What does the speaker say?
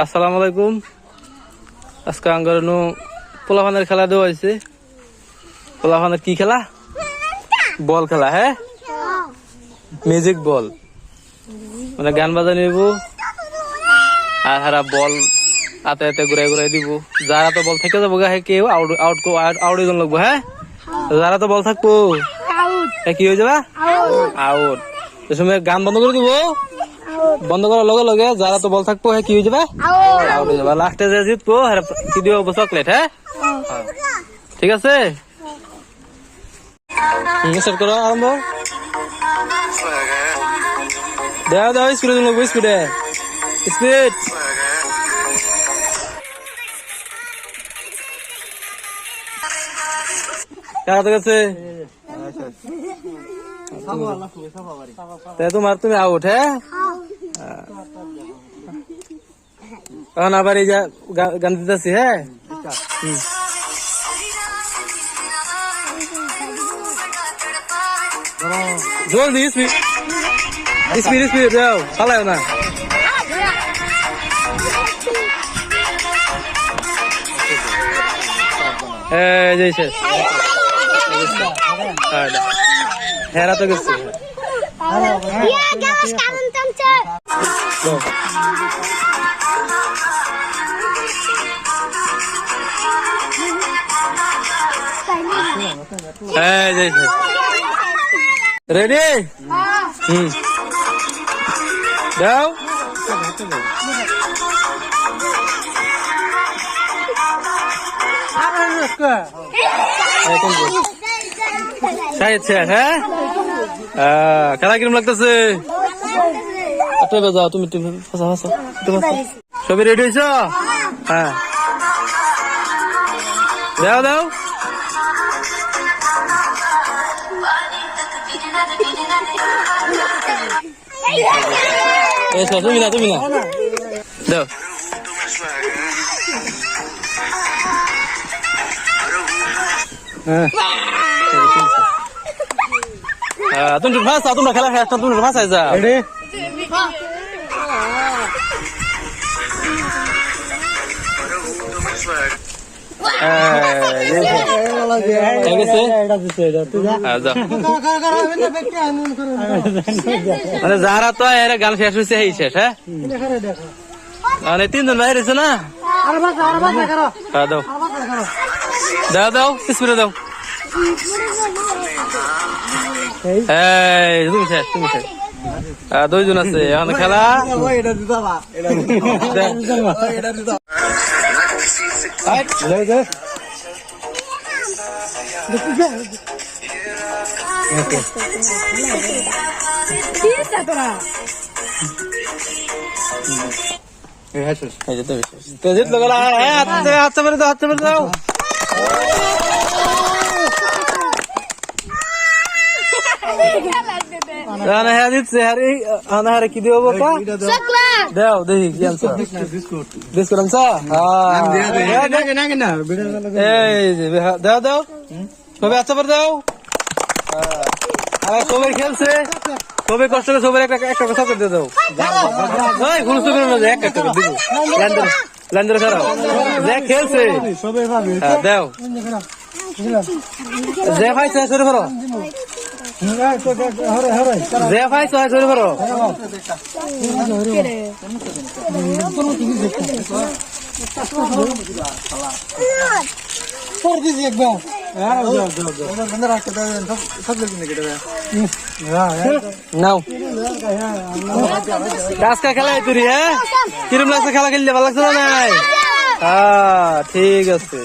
আসসালামু আলাইকুম। আজকে আঙ্গরনু পোলাপানের খেলা দেওয়া হয়েছে। পোলাপানের কি খেলা? বল খেলা। হ্যাঁ, মিউজিক বল, মানে গান বাজা নিব আর হারা বল হাতে হাতে ঘুরাই ঘুরাই দিব। যারা তো বল থেকে যাবো হ্যাঁ, কেউ আউট আউট আউট জন লাগবো। হ্যাঁ, যারা তো বল থাকবো কি হয়ে যাবা আউট। এই সময় গান বন্ধ করে দিব। বন্ধ করার লগে লগে যারা তো বল থাকবো হ্যাঁ কি হয়ে যাবে আউট হয়ে যাবে। লাস্টে যে জিতবো কি দিব চকলেট। হ্যাঁ, ঠিক আছে। স্টার্ট করো, আরম্ভ। দাও দাও স্পিডে লাগবো, স্পিডে স্পিড। কারা তো গেছে তোমার, তুমি আউট। হ্যাঁ, এখন আবার এই যা গান দিতেছি। হ্যাঁ, জলদি স্পিড স্পিড স্পিড যাও, পালাও না। হেরা তো গেছে। রেডি? যাও। হ্যাঁ, খেলা কিরম লাগতেছে? যাও তুমি, সবই রেডি হয়েছ? হ্যাঁ, দাও দাও। তুমি না দাও। তুমি ফার্স্ট, তোমরা খেলা শেষ, তুমি ফার্স্ট আইসা। মানে যারা তো গান শেষ হয়েছে এই শেষ। হ্যাঁ, মানে তিনজন বাইরে হয়েছে না। দাও দাও দাও, স্পিডে দাও। তুমি শেষ, তুমি শেষ। দুইজন আছে এখন খেলা। হাত মেরে দাও, হাত মেরে দাও। কি দিব দাও দেখি কি আনছো। বিস্কুট আনছো? দাও দাও, সবাই আচ্ছা করে দাও। সবাই খেলছে, সবাই কষ্ট করে সবাই একটা একটা চকলেট দিয়ে দাও। গুরুত্ব করে না, একটা একটা দিব। ল্যান্ডার খারাপ যে খেলছে দাও। যে পাইছে শুরু করো, যে পাইছে শুরু করো। খেলা তুই। হ্যাঁ, কিরম লাগছে খেলা খেললে? ভালো লাগছে না? ঠিক আছে।